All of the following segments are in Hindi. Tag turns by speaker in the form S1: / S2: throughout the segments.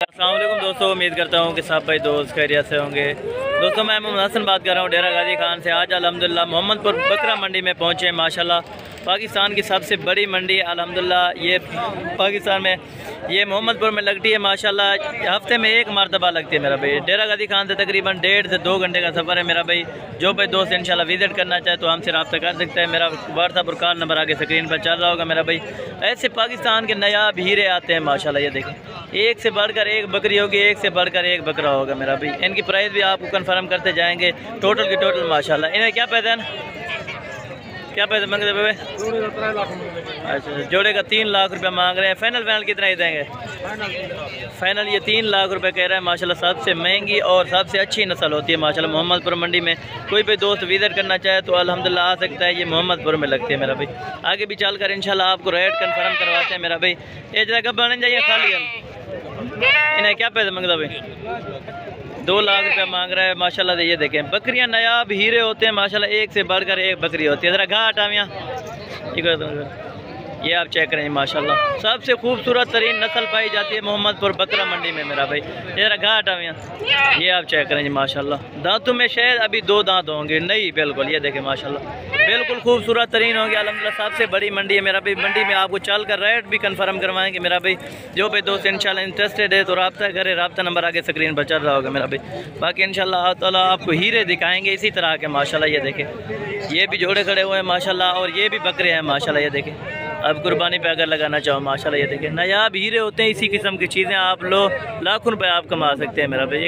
S1: अस्सलाम वालेकुम दोस्तों, उम्मीद करता हूँ कि सब भाई दोस्त खैरियत से होंगे। दोस्तों मैं हसन बात कर रहा हूँ डेरा गाजी खान से। आज अल्हम्दुलिल्लाह मोहम्मदपुर बकरा मंडी में पहुँचे हैं। माशाल्लाह पाकिस्तान की सबसे बड़ी मंडी अल्हम्दुलिल्लाह ये पाकिस्तान में ये मोहम्मदपुर में लगती है। माशाल्लाह हफ्ते में एक मरतबा लगती है मेरा भाई। डेरा गाजी खान से तकरीबन 1.5 से 2 घंटे का सफ़र है मेरा भाई। जो भाई दोस्त इंशाल्लाह विज़िट करना चाहे तो हमसे रब्ता कर सकते हैं। मेरा व्हाट्सअप और कॉल नंबर आगे स्क्रीन पर चल रहा होगा मेरा भाई। ऐसे पाकिस्तान के नायाब हीरे आते हैं माशाल्लाह। ये देखें, एक से बढ़कर एक बकरी होगी, एक से बढ़कर एक बकरा होगा मेरा भाई। इनकी प्राइस भी आपको कंफर्म करते जाएंगे टोटल की टोटल माशाल्लाह। इन्हें क्या पैदा है, क्या पैसे मांगते भाई? अच्छा, जोड़े का 3 लाख रुपया मांग रहे हैं। फाइनल कितना ही देंगे? फाइनल ये 3 लाख रुपए कह रहा है माशाल्लाह। सबसे महंगी और सबसे अच्छी नस्ल होती है माशाल्लाह मोहम्मदपुर मंडी में। कोई भी दोस्त विजिट करना चाहे तो अल्हम्दुलिल्लाह आ सकता है। ये मोहम्मदपुर में लगती है मेरा भाई। आगे भी चलकर इंशाल्लाह आपको रेट कंफर्म करवाते हैं मेरा भाई। ये जगह बन जाइए खाली हम। इन्हें क्या पैसे मांगता भाई? 2 लाख रुपया मांग रहा है माशाल्लाह से। ये देखें बकरियां नायाब हीरे होते हैं माशाल्लाह। एक से बढ़कर एक बकरी होती है। ज़रा घाट आमिया ये आप चेक करें माशाल्लाह। सबसे खूबसूरत तरीन नस्ल पाई जाती है मोहम्मदपुर बकरा मंडी में मेरा भाई। ये ज़रा घाट आमिया ये आप चेक करें जी माशाल्लाह। दांतों में शायद अभी 2 दांत होंगे, नहीं बिल्कुल। ये देखें माशाल्लाह बिल्कुल खूबसूरत तरीन होंगे अल्हम्दुलिल्लाह। सबसे बड़ी मंडी है मेरा भाई। मंडी में आपको चल कर रेट भी कंफर्म करवाएंगे मेरा भाई। जो भाई दोस्त इंशाल्लाह इंटरेस्टेड है तो रब्ता करे। रब्ता नंबर आगे स्क्रीन पर चल रहा होगा मेरा भाई। बाकी इंशाल्लाह ताला आपको हीरे दिखाएंगे इसी तरह के माशाल्लाह। ये देखें ये भी जोड़े खड़े हुए हैं माशाल्लाह और ये भी बकरे हैं माशाल्लाह। ये देखें अब कुर्बानी पे अगर लगाना चाहो माशाल्लाह। ये देखें नायाब हीरे होते हैं। इसी किस्म की चीज़ें आप लो लाखों रुपए आप कमा सकते हैं मेरा भाई।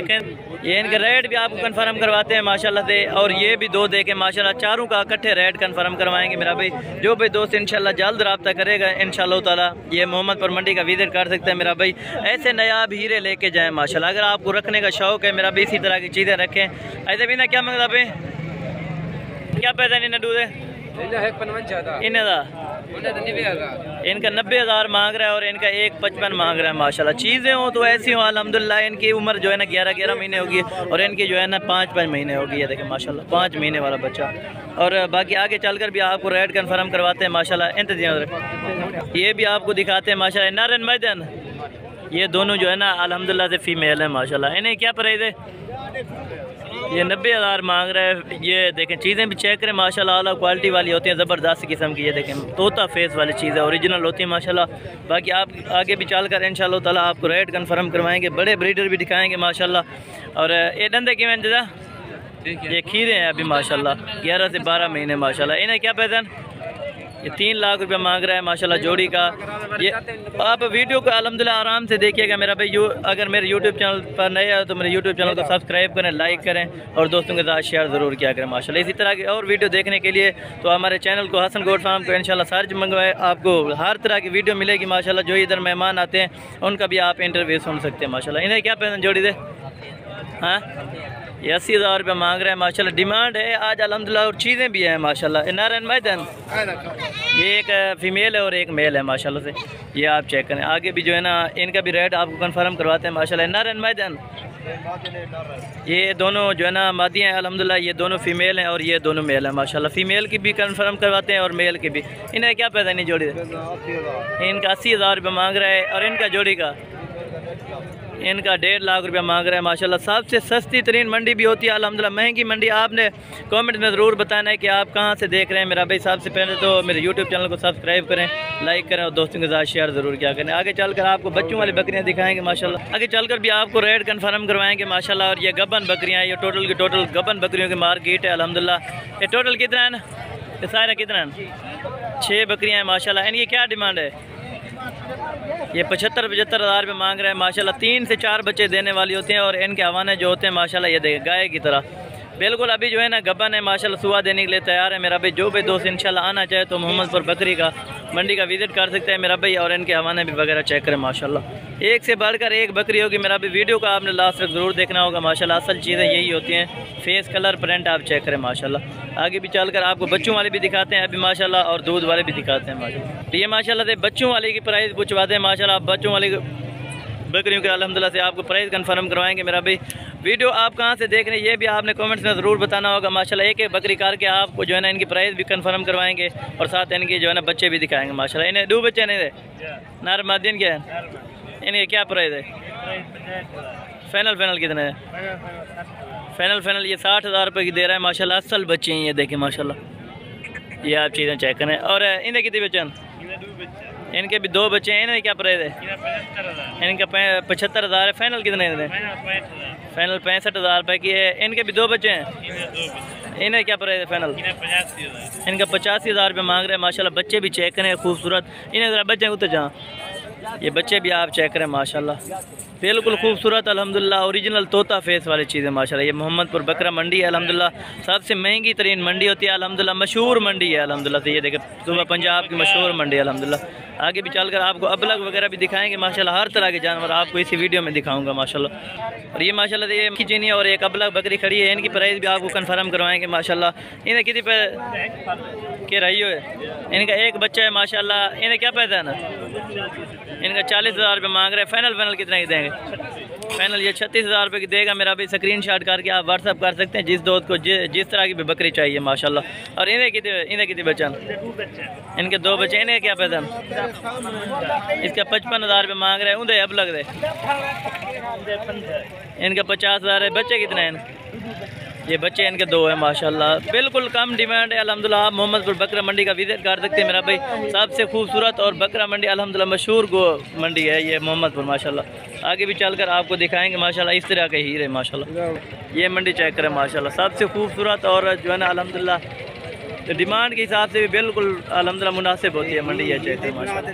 S1: ये इनके रेट भी आपको कंफर्म करवाते हैं माशाल्लाह से। और ये भी 2 देखें माशाल्लाह। चारों का इकट्ठे रेट कंफर्म करवाएंगे मेरा भाई। जो भाई दोस्त इंशाल्लाह जल्द रब्ता करेगा इंशाल्लाह ताला ये मोहम्मदपुर मंडी का विजिट कर सकते हैं मेरा भाई। ऐसे नायाब हीरे लेके जाएँ माशाल्लाह। अगर आपको रखने का शौक़ है मेरा भाई इसी तरह की चीज़ें रखें। ऐसे भी ना क्या मंगता भाई, क्या पैसा नहीं नडूदे इनका 90,000 मांग रहा है और इनका 1,55 मांग रहा है माशाल्लाह। चीज़ें हो तो ऐसी हो अल्हम्दुलिल्लाह। इनकी उम्र जो है ना 11 महीने होगी और इनकी जो है ना 5 महीने होगी। ये देखें माशाल्लाह 5 महीने वाला बच्चा। और बाकी आगे चलकर भी आपको रेट कंफर्म करवाते हैं माशाल्लाह। इंतजार ये भी आपको दिखाते हैं माशाल्लाह। नारन मैदान ये दोनों जो है ना अल्हम्दुलिल्लाह से फीमेल है माशाल्लाह। इन्हें क्या प्राइस है? ये 90,000 मांग रहा है। ये देखें चीज़ें भी चेक करें माशाल्लाह आला क्वालिटी वाली होती हैं, ज़बरदस्त किस्म की। ये देखें तोता फेस वाली चीज़ें ओरिजिनल होती हैं माशाल्लाह। बाकी आप आगे भी चल कर इंशाल्लाह ताला आपको रेट कंफर्म करवाएंगे। बड़े ब्रीडर भी दिखाएंगे माशाल्लाह। और ये डंदे की मैंने ये खीरे हैं अभी माशाल्लाह 11 से 12 महीने माशाल्लाह। इन्हें क्या पैसा? ये 3 लाख रुपया मांग रहा है माशाल्लाह जोड़ी का। ये आप वीडियो को अल्हम्दुलिल्लाह आराम से देखिएगा मेरा भाई। अगर मेरे यूट्यूब चैनल पर नए आए तो मेरे यूट्यूब चैनल को सब्सक्राइब करें, लाइक करें और दोस्तों के साथ शेयर ज़रूर किया करें माशाल्लाह। इसी तरह की और वीडियो देखने के लिए तो हमारे चैनल को हसन गोट फार्म को इंशाल्लाह सर्च मंगवाए। आपको हर तरह की वीडियो मिलेगी माशाल्लाह। जो इधर मेहमान आते हैं उनका भी आप इंटरव्यू सुन सकते हैं माशाल्लाह। इन्हें क्या पैसा जोड़ी दे? हाँ ये 80,000 रुपया मांग रहे हैं माशाल्लाह। डिमांड है आज अल्हम्दुलिल्लाह और चीज़ें भी हैं माशाल्लाह। नारायण मैदान ये एक फ़ीमेल है और एक मेल है माशाल्लाह से। ये आप चेक करें। आगे भी जो है ना इनका भी रेट आपको कंफर्म करवाते हैं माशाल्लाह। नारायण मैदान ये दोनों जो है ना मादी हैं अल्हम्दुलिल्लाह। ये दोनों फीमेल हैं और ये दोनों मेल हैं माशाल्लाह। फ़ीमेल की भी कंफर्म करवाते हैं और मेल की भी। इन्हें क्या पैसा नहीं जोड़ी? इनका 80,000 रुपया मांग रहा है और इनका जोड़ी का इनका 1.5 लाख रुपया मांग रहा है माशाल्लाह। सबसे सस्ती तरीन मंडी भी होती है अल्हम्दुलिल्लाह। महंगी मंडी आपने कमेंट में ज़रूर बताना है कि आप कहाँ से देख रहे हैं मेरा भाई। सबसे पहले तो मेरे यूट्यूब चैनल को सब्सक्राइब करें, लाइक करें और दोस्तों के साथ शेयर ज़रूर किया करें। आगे चलकर आपको बच्चों वाली बकरियाँ दिखाएंगे माशाल्लाह। आगे चलकर भी आपको रेट कंफर्म करवाएंगे माशाल्लाह। और ये गबन बकरियाँ, ये टोटल की टोटल गबन बकरियों की मार्केट है अल्हम्दुलिल्लाह। ये टोटल कितना है ना? ये सारे कितना है? 6 बकरियाँ हैं माशाल्लाह। इनकी क्या डिमांड है? ये 75-75 हज़ार रुपये मांग रहे हैं माशाल्लाह। 3 से 4 बच्चे देने वाली होते हैं और इनके हवाने जो होते हैं माशाल्लाह ये देखें गाय की तरह बिल्कुल। अभी जो है ना गबन है माशाल्लाह, सुबह देने के लिए तैयार है मेरा भाई। जो भी दोस्त इंशाल्लाह आना चाहे तो मोहम्मदपुर बकरी का मंडी का विजिट कर सकते हैं मेरा भाई। और इनके हवाने भी वगैरह चेक करें माशाल्लाह। एक से बढ़कर एक बकरी होगी मेरा भाई। वीडियो को आपने लास्ट तक ज़रूर देखना होगा माशाल्लाह। असल चीज़ें यही होती हैं। फेस कलर प्रिंट आप चेक करें माशाल्लाह। आगे भी चलकर आपको बच्चों वाले भी दिखाते हैं अभी माशाल्लाह और दूध वाले भी दिखाते हैं माशाल्लाह। तो ये माशाल्लाह से बच्चों वाले की प्राइस पूछवाते हैं माशाल्लाह। बच्चों वाले बकरियों के अल्हम्दुलिल्लाह से आपको प्राइस कंफर्म करवाएंगे मेरा भाई। वीडियो आप कहाँ से देख रहे हैं ये भी आपने कमेंट्स में ज़रूर बताना होगा माशाल्लाह। एक एक बकरी करके आपको जो है ना इनकी प्राइस भी कंफर्म करवाएंगे और साथ इनके जो है ना बच्चे भी दिखाएंगे माशाल्लाह। इन्हें 2 बच्चे नहीं थे नार मादिन क्या है इनके क्या प्राइस है? फाइनल कितने है? फाइनल ये 60,000 रुपये की दे रहा है माशाल्लाह। असल बच्चे हैं ये देखें माशाल्लाह। ये आप चीज़ें चेक करें। और इनके कितने बच्चे हैं? इनके भी 2 बच्चे हैं। इनके क्या प्राइस है? इनका 75,000 है। फाइनल कितने है? फाइनल 65,000 रुपये की है। इनके भी 2 बच्चे हैं। इन्हें क्या प्राइस है फाइनल? इनका 85,000 रुपये मांग रहे हैं माशाल्लाह। बच्चे भी चेक करें खूबसूरत। इन्हें ज़रा बच्चे उतर जहाँ ये बच्चे भी आप चेक करें माशाल्लाह, बिल्कुल खूबसूरत अल्हम्दुलिल्लाह। ओरिजिनल तोता फेस वाली चीज़ें माशाल्लाह। ये मोहम्मदपुर बकरा मंडी है अल्हम्दुलिल्लाह। सबसे महंगी तरीन मंडी होती है अल्हम्दुलिल्लाह। मशहूर मंडी है अल्हम्दुलिल्लाह। ये देखें सुबह पंजाब की मशहूर मंडी है अल्हम्दुलिल्लाह। आगे भी चलकर आपको अबलग वगैरह भी दिखाएंगे माशाल्लाह। हर तरह के जानवर आपको इसी वीडियो में दिखाऊंगा माशाल्लाह। और ये माशाल्लाह ये खिचनी और एक अबलग बकरी खड़ी है। इनकी प्राइस भी आपको कन्फर्म करवाएंगे माशाल्लाह। इन्हें कितनी पे के रही हो है? इनका एक बच्चा है माशाल्लाह। इन्हें क्या पैदा है ना? इनका 40,000 रुपये मांग रहे हैं। फाइनल कितने की देंगे? फाइनल ये 36,000 रुपये की देगा। मेरा भी स्क्रीनशॉट करके आप व्हाट्सअप कर सकते हैं जिस दोस्त को जिस तरह की भी बकरी चाहिए माशाल्लाह। और इन्हें कितने बच्चा? इनके 2 बच्चे। इन्हें क्या पैदा? इसका 55,000 रुपये मांग रहे हैं। उन्हें अब लग रहे इनका 50,000 है। बच्चे कितने हैं? ये बच्चे इनके 2 हैं माशाल्लाह। बिल्कुल कम डिमांड है अल्हम्दुलिल्लाह। आप मोहम्मदपुर बकरा मंडी का विजिट कर सकते हैं मेरा भाई। सबसे खूबसूरत और बकरा मंडी अल्हम्दुलिल्लाह मशहूर मंडी है ये मोहम्मदपुर माशाल्लाह। आगे भी चलकर आपको दिखाएंगे माशाल्लाह। इस तरह के हीरे माशाल्लाह। ये मंडी चेक करें माशाल्लाह। सबसे खूबसूरत और जो है ना अल्हम्दुलिल्लाह डिमांड के हिसाब से भी बिल्कुल अल्हम्दुलिल्लाह मुनासिब होती है मंडी। ये चेक करें माशाल्लाह।